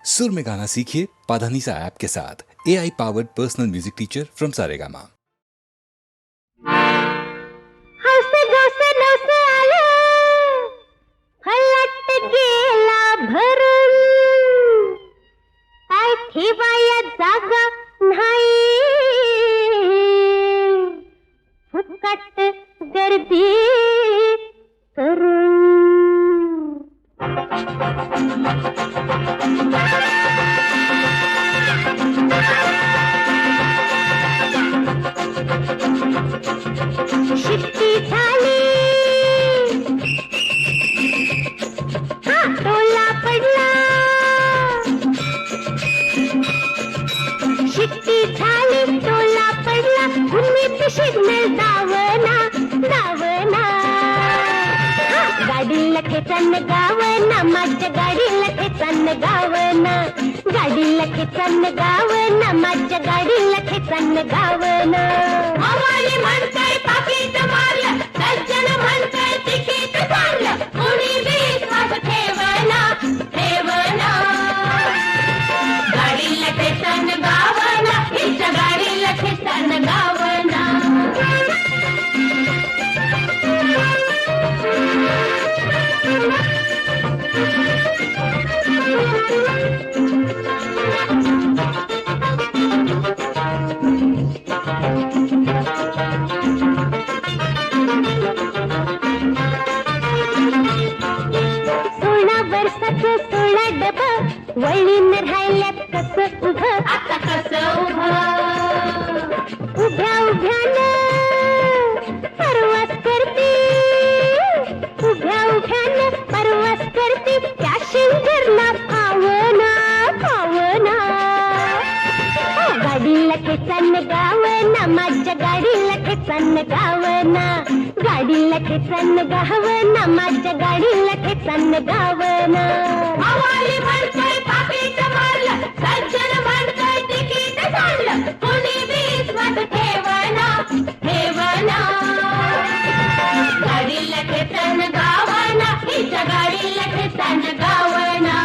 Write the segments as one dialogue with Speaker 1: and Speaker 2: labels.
Speaker 1: सुर में गाना सीखिए पाधानीसा ऐप के साथ। AI powered personal music teacher from Saregama.
Speaker 2: ठेवाया जागा नाही फुकट गर्दी करून शिट्टी झाली हा टोला पडला शिट्टी झाली टोला पडला भूमीत सिग्नल दावना दावना गाडीला खेचन गावना माझ्या गाडीला खेचन गावना गाडीला खेचन गावना माझ्या गाडीला खेचन गावना हवाली म्हणताय पाकीट मारलं सज्जन म्हणताय तिकीट काढलं कोणी विश्वास ठेवना ठेवना गाडीला खेचन गावना हिच्या गाडीला खेचन गावना सोळा डब वळीन राहिल्यात कसं उभं आता कसं उभं उभ्या उभ्यानं परवास करते उभ्या उभ्यानं परवास करते त्या शिंगरला पावना पावना गाडीला खेचन गावना माझ्या गाडीला खेचन गावना गाडीला खेचन गावना माझ्या गाडीला खेचन गावना हवाली म्हणताय पाकीट मारलं सज्जन म्हणताय तिकीट काढलं कोणी विश्वास ठेवना ठेवना गाडीला खेचन गावना हिच्या गाडीला खेचन गावना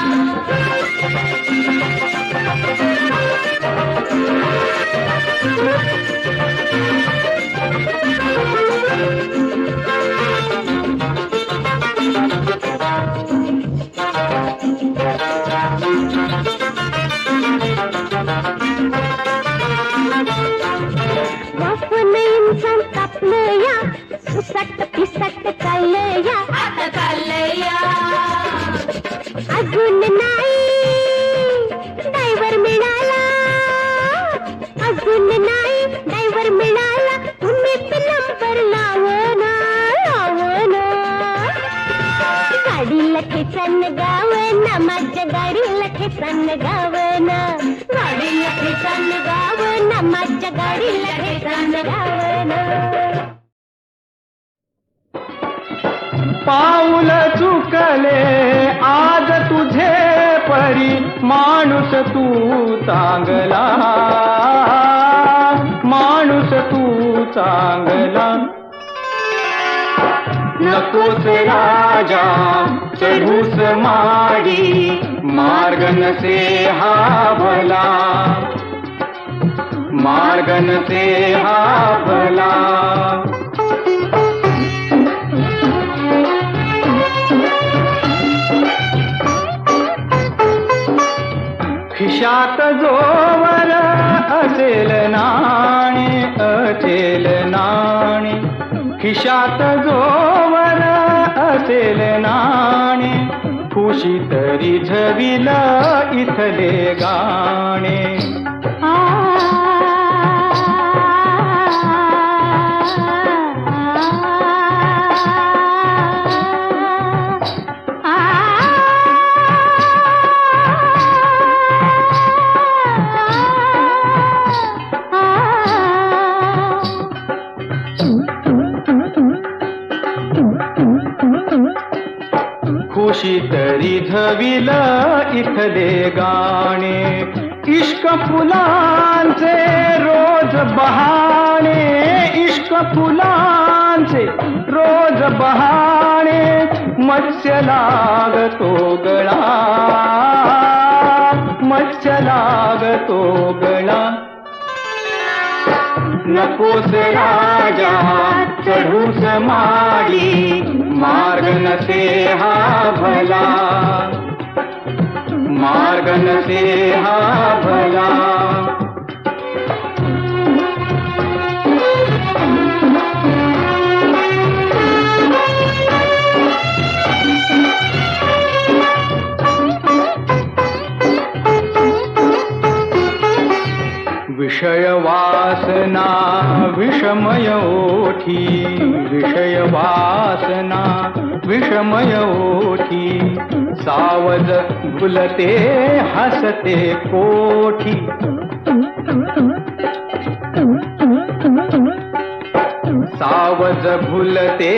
Speaker 2: इंसान कापलं या सुसट पिसट चाललं या आता चाललं या अजून नाही ड्रायव्हर मिळाला अजून नाही ड्रायव्हर मिळाला तुम्हीच नंबर लावना लावना गाडीला खेचन गावना माझ्या गाडीला खेचन गावना गाडीला खेचन गावना माझ्या गाडीला खेचन गावना
Speaker 3: पाऊल चुकले आज तुझे परी माणूस तू चांगला माणूस तू चांगला नकोस राजा चढूस माडी मार्ग नसे हा भला मार्ग नसे हा भला खिशात जोवर असेल नाणे असेल नाणे खिशात जोवर असेल नाणे खुशी तरी झविल इथले गाणे खुशी तरी झविल इथले गाणे इश्क फुलांचे रोज बहाणे इश्क फुलांचे रोज बहाणे मत्स्य लागतो गळा मच्छ लागतो गळा. नकोस राजा चढूस माडी, मार्ग नसे हा भला, मार्ग नसे हा भला. विषय वासना विषमय ओठी, विषय वासना विषमय ओठी. सावध भुलते हसते कोठी, सावध भुलते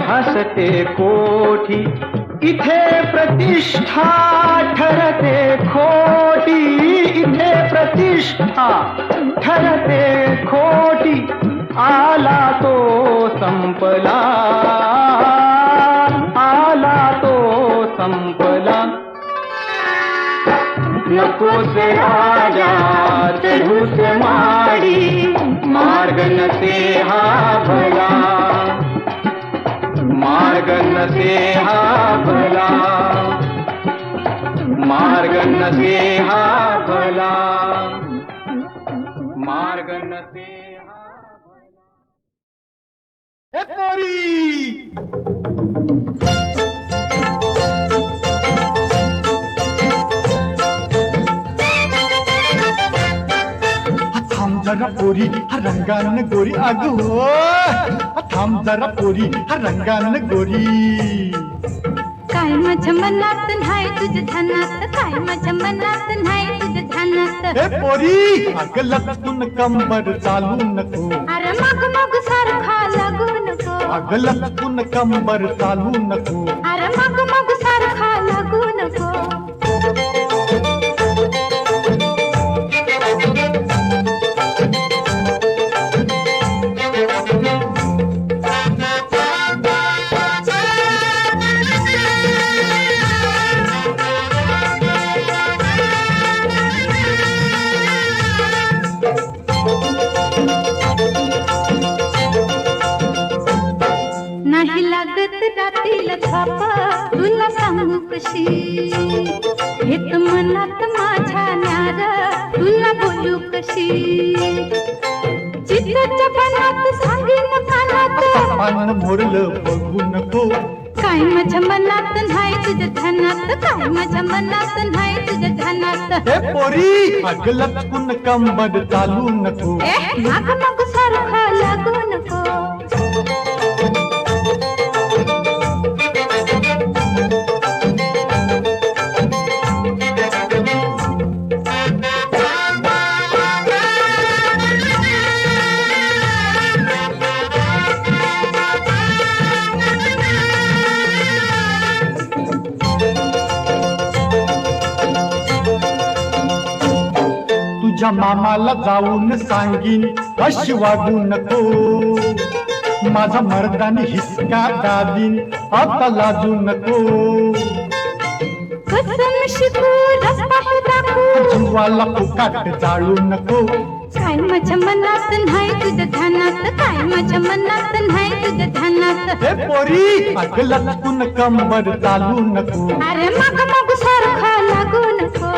Speaker 3: हसते कोठी. इथे प्रतिष्ठा ठरते खोटी, इथे प्रतिष्ठा ठरते खोटी. आला तो संपला, आला तो संपला. नकोस राजा चढूस माडी, मार्ग नसे हा भला, मार्ग नसे हा भला, मार्ग नसे हा भला, मार्ग नसे हा भला.
Speaker 4: ए पोरी, थांब जरा पोरी, हा रंगान गोरी. अगं हो, थांब जरा पोरी, हा रंगान गोरी.
Speaker 2: काय माझ्या मनात नाही तुझ्या ध्यानात, काय माझ्या मनात नाही तुझ्या ध्यानात.
Speaker 4: ए पोरी, अगं लटकून कंबर चालू नको,
Speaker 2: अरे मग मग सारखा लागू नको,
Speaker 4: अगं लटकून कंबर चालू नको.
Speaker 2: अरे मग मग सारखा लागू नको. नाही लागत रात्रीला थाप, तुला सांगू कशी. येत मनात माझ्या न्यार, तुला बोलू कशी. चित्राच्या पानात सांगेन कानात,
Speaker 4: पान मोरलं बघू नको,
Speaker 2: काय माझ्या मनात नाही तुझ्या ध्यानात, काय माझ्या मनात नाही तुझ्या ध्यानात.
Speaker 4: ए पोरी, अगं लटकून कंबर चालू नको.
Speaker 2: माग मग सारखा लागू नको.
Speaker 4: तुझ्या मामाला जाऊन सांगीन अशी वागू नको. माझा मर्दानी हिसका दादीन, आता लाजू नको.
Speaker 2: कसम शिकू रस्ता दाखवू,
Speaker 4: जीवाला फुकाट जाळू नको.
Speaker 2: काय माझ्या मनात नाही तुझ्या ध्यानात, काय माझ्या मनात नाही तुझ्या ध्यानात.
Speaker 4: ए पोरी, अगं लटकून कंबर चालू नको.
Speaker 2: अरे मग मग सारखा लागू नको.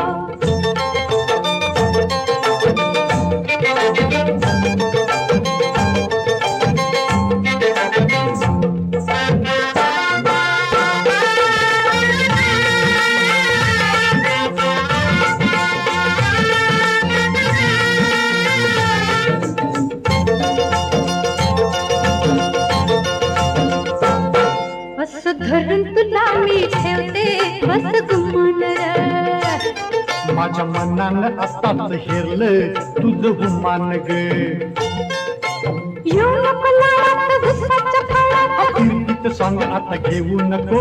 Speaker 2: असं धरून तुला मी ठेवते बस गुमान र.
Speaker 4: माझ्या मनानं आताच हेरलं तुझं गुमान ग.
Speaker 2: येऊ नको लाडात दुसऱ्याच्या फळात,
Speaker 4: कीर्तीचं सांग आता घेऊ नको.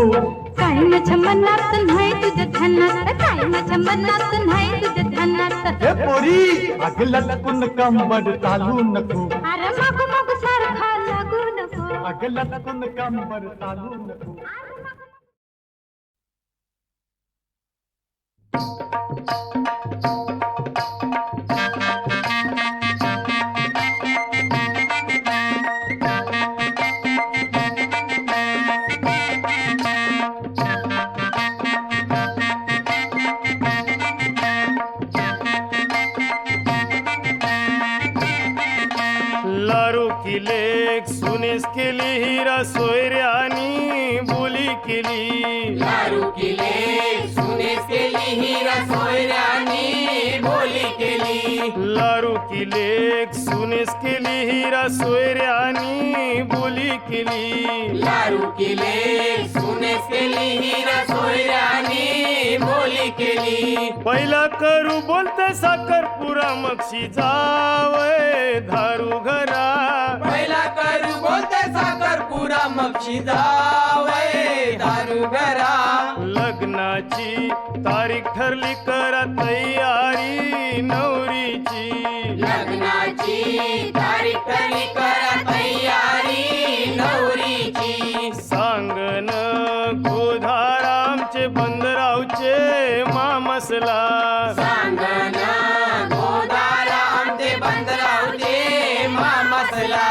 Speaker 2: काय माझ्या मनात नाही तुझ्या ध्यानात, काय माझ्या मनात नाही तुझ्या ध्यानात.
Speaker 4: ए पोरी, अगं लटकून कंबर चालू नको.
Speaker 2: अरे मग मग सारखा लागू नको.
Speaker 4: अगं लटकून कंबर चालू नको.
Speaker 2: अरे मग
Speaker 5: सुनेस केली हिरा सोयऱ्यानी बोली केली.
Speaker 6: दारू केले सुनेस केली हिरा सोयऱ्यानी बोली केली.
Speaker 5: लारू किले सुनेस केली हिरा सोयऱ्यानी बोली केली.
Speaker 6: दारू केले सुनेस केली हिरा सोयऱ्यानी बोली केली.
Speaker 5: पहिला करू बोलते साखरपुरा मक्षी जावय धारू घरा.
Speaker 6: पहिला करू बोलते साखरपुरा मक्षी जावय दारू घरा.
Speaker 5: लग्नाची तारीख ठरली करा तयारी नवरीची.
Speaker 6: लग्नाची तारीख ठरली करा तयारी नवरीची.
Speaker 5: सांगन गोधारामचे बंदरावचे मामसला.
Speaker 6: सांगना गोदारा आमचे बंदरावचे मामसला.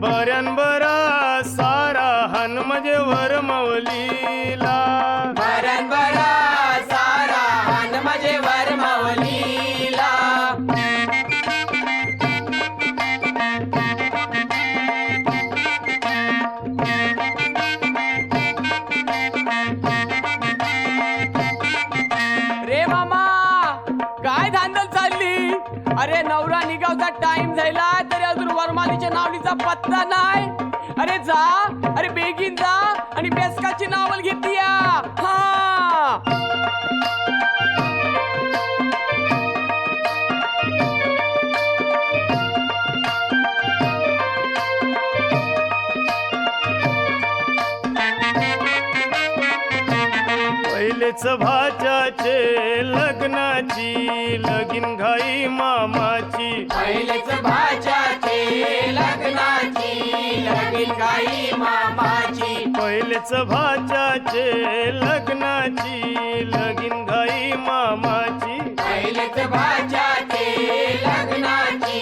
Speaker 5: बऱ्यान बरा सारा हन म्हणजे वरमवलीला.
Speaker 6: बरन बरा सारा हन म्हणजे वरमवलीला.
Speaker 7: रे मामा काय धांदल चालली? अरे नवरा निघावचा टाइम झाला तरी अजून वरमालीच्या नावलीचा पत्ता नाही. अरे जा, अरे बेगीन जा आणि बेसकाची नावल घेतीया. हा
Speaker 5: पहिलेच भाच्याचे लग्नाची लगीन घाई मामाची.
Speaker 6: पहिलेच भाच्याचे लग्नाची लगीन गाई मामाची.
Speaker 5: पहिलेच भाच्याचे लग्नाची लगीन घाई मामाची.
Speaker 6: पहिलेच भाच्याचे लग्नाची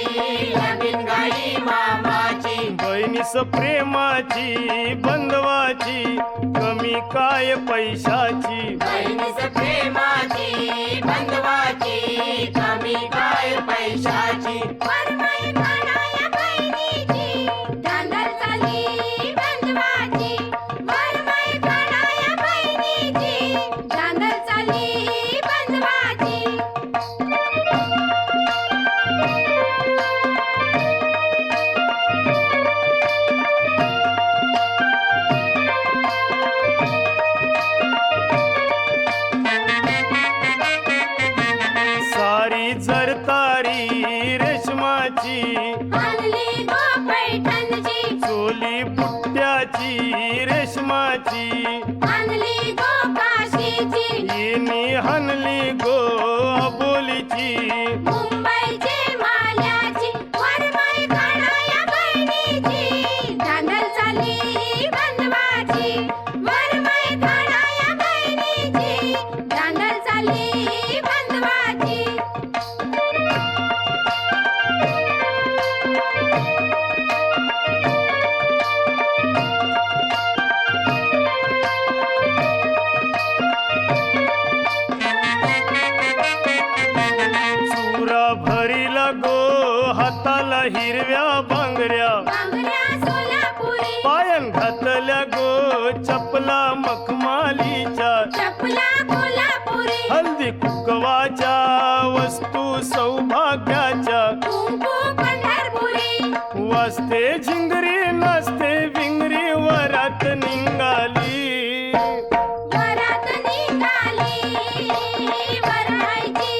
Speaker 6: लगीन गाई मामाची.
Speaker 5: बहिणीस प्रेमाची बंधवाची कमी काय पैशाची.
Speaker 6: बहिणीस प्रेमाची बंधवाची कमी काय पैशाची.
Speaker 2: वरमाई म्हणाया बहिणीची, धांदल चालली बंधवाची. वरमाई म्हणाया बहिणीची, धांदल चालली बंधवाची.
Speaker 5: सारी जरतारी रेशमाची
Speaker 2: आणली गो पैठणची,
Speaker 5: चोली बुट्ट्याची रेशमाची.
Speaker 2: आणली गो काशीची,
Speaker 5: येणी हनली गो अबोलीची.
Speaker 2: मुंबईची माल्याची. वरमाई म्हणाया बहिणीची, धांदल चालली बंधवाची. वरमाई म्हणाया बहिणीची, धांदल चालली बंधवाची.
Speaker 5: चुरा भरीला गो हाताला हिरव्या बांगड्या.
Speaker 2: बांगड्या सोलापुरी,
Speaker 5: पायन घातल्या गो चपला मखमालीच्या.
Speaker 2: चपला कोल्हापुरी,
Speaker 5: हल्दी कुकवाच्या वस्तू सौभाग्याच्या.
Speaker 2: कुंकू पंढरपुरी.
Speaker 5: वाजते झिंगरी नाचते विंगरी वरात निघाली.
Speaker 2: वरात निघाली, वरमाईची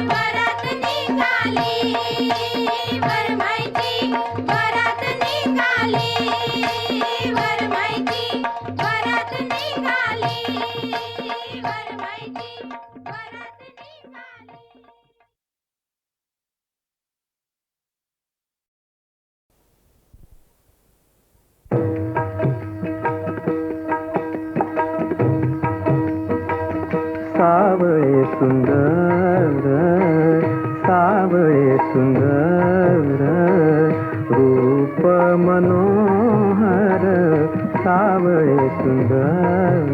Speaker 2: वरात निघाली. वरमाईची वरात निघाली. वरमाईची वरात निघाली. वरमाईची वरात निघाली.
Speaker 8: सावळे सुंदर सावळे सुंदर रूप मनोहर सावळे सुंदर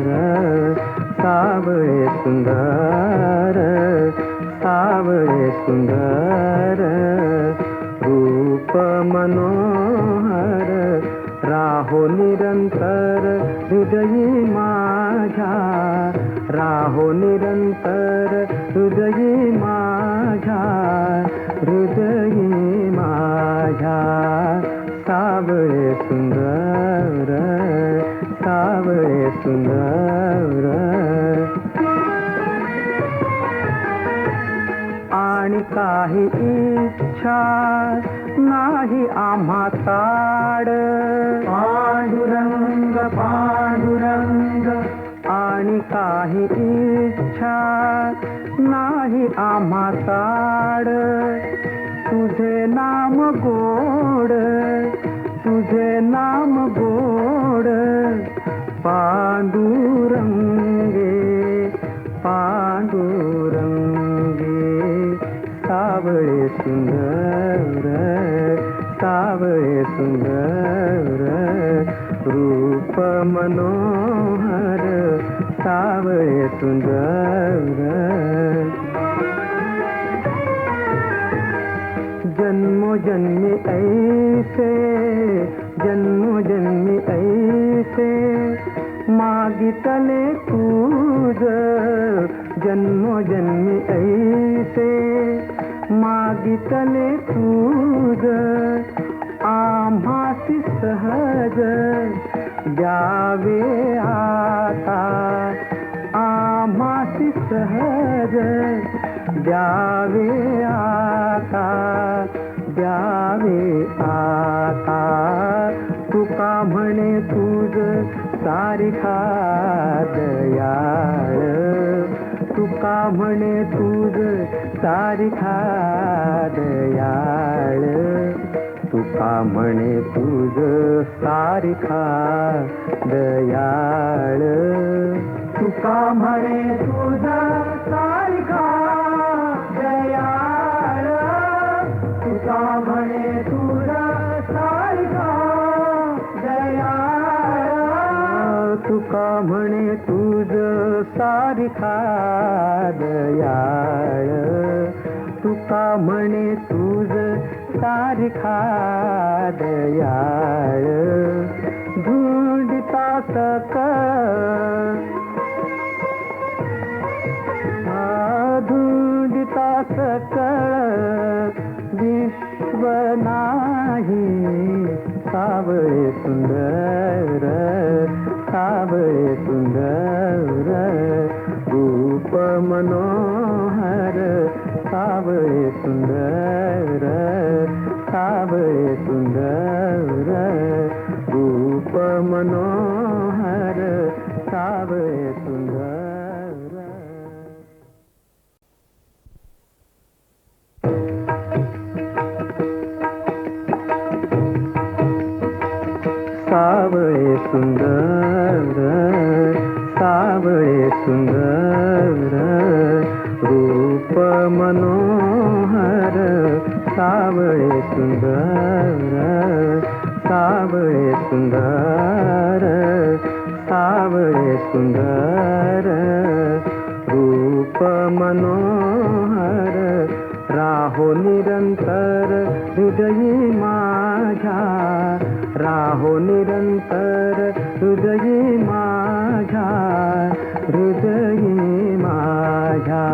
Speaker 8: सावळे सुंदर सावळे सुंदर रूप मनोहर निरंतर हृदयी माझ्या, राहो निरंतर हृदयी माझ्या, हृदयी माझ्या. सावळे सुंदर, सावळे सुंदर. आणि काही इच्छा नाही आम्हा ताड, पांडुरंग पांडुरंग. आणि काही इच्छा नाही आम्हा ताड, तुझे नाम गोड, तुझे नाम गोड. पांडुरंगे पांडुरंगे. सावळे सुंदर, सावळे सुंदर. रूप मनोहर, सावळे सुंदर. जन्मोजन्मी ऐसे, जन्मोजन्मी ऐसे मागितले तुझ. जन्मोजन्मी ऐसे मागितले तुझ. आम्हासी सहज द्यावे आता, आम्हासी सहज द्यावे आता, द्यावे आता. तुका म्हणे तुझ सारिखा दयाळ, तुका म्हणे तुझ सारिखा दयाळ. तुका म्हणे तुझ सारिखा दयाळ. तुका म्हणे तुझ सारिखा दयाळ. तुका म्हणे तुझ सारिखा दयाळ. तुका म्हणे तुझ सारिखा दयाळ. तुका म्हणे तुझ सारिखा दयाळ. धुंडिता सकळ, धुंडिता सकळ विश्व नाही. सावळे सुंदर, सावळे सुंदर. रूप मनोहर, सावळे सुंदर, सावळे सुंदर. रूप मनोहर, सावळे सुंदर. सावळे सुंदर, सावळे सुंदर. रूप मनोहर, सावळे सुंदर, सावळे सुंदर. सावळे सुंदर. रूप मनोहर. राहो निरंतर हृदयी माझ्या, राहो निरंतर हृदयी माझ्या, हृदयी माझ्या.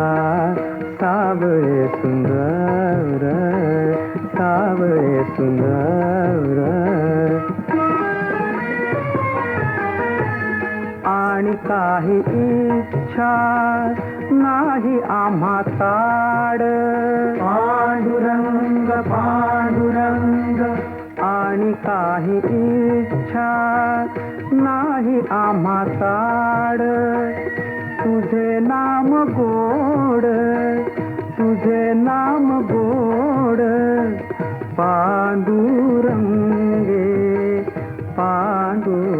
Speaker 8: सावळे सुंदर, सावळे सुंदर. आणि काही इच्छा नाही आम्हा ताड, पांडुरंग पांडुरंग. आणि काही इच्छा नाही आम्हा ताड, तुझे नाम गोड, तुझे नाम गोड. पांडुरंगे पांडुरंगे.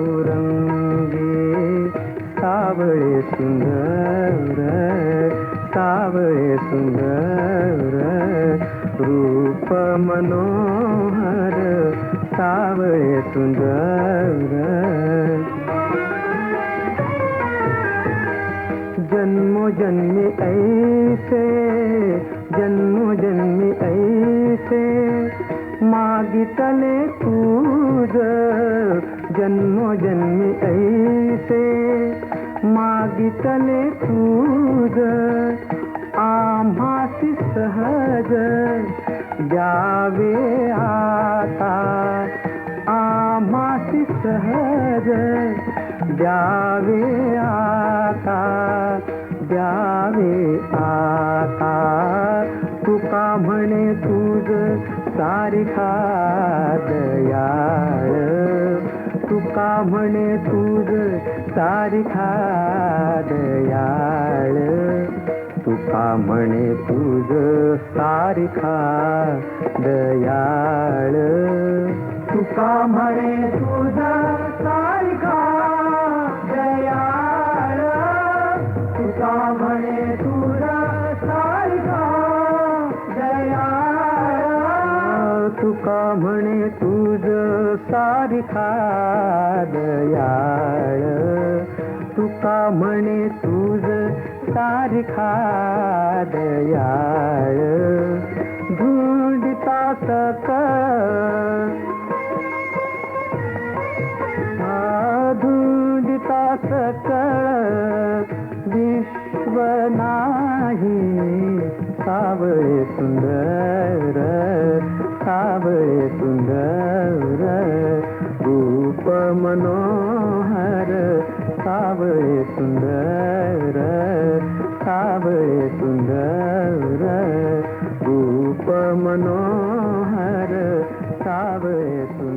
Speaker 8: सावळे सुंदर, सावळे सुंदर. रूप मनोहर, सावळे सुंदर. जन्मोजन्मी ऐसे, जन्मोजन्मी ऐसे मागितले तुझ. जन्मो जन्मी ऐसे मागितले तुझ आम्हासी सहज द्यावे आता आम्हासी सहज द्यावे आता द्यावे आता तुका म्हणे तुझ सारिखा दयाळ तुका म्हणे तुझ सारिखा दयाळ तुका म्हणे तुझ सारिखा दयाळ तुका म्हणे तुझ सारिखा दयाळ तुका म्हणे तुझ सारिखा दयाळ तुका म्हणे तुझ सारिखा दयाळ तुका म्हणे तुझ सारिखा दयाळ धुंडिता धुंडिता सकळ विश्व नाही सावळे सुंदर सावळे सुंदर रूप मनोहर सावळे सुंदर सावळे सुंदर रूप मनोहर सावळे सुंदर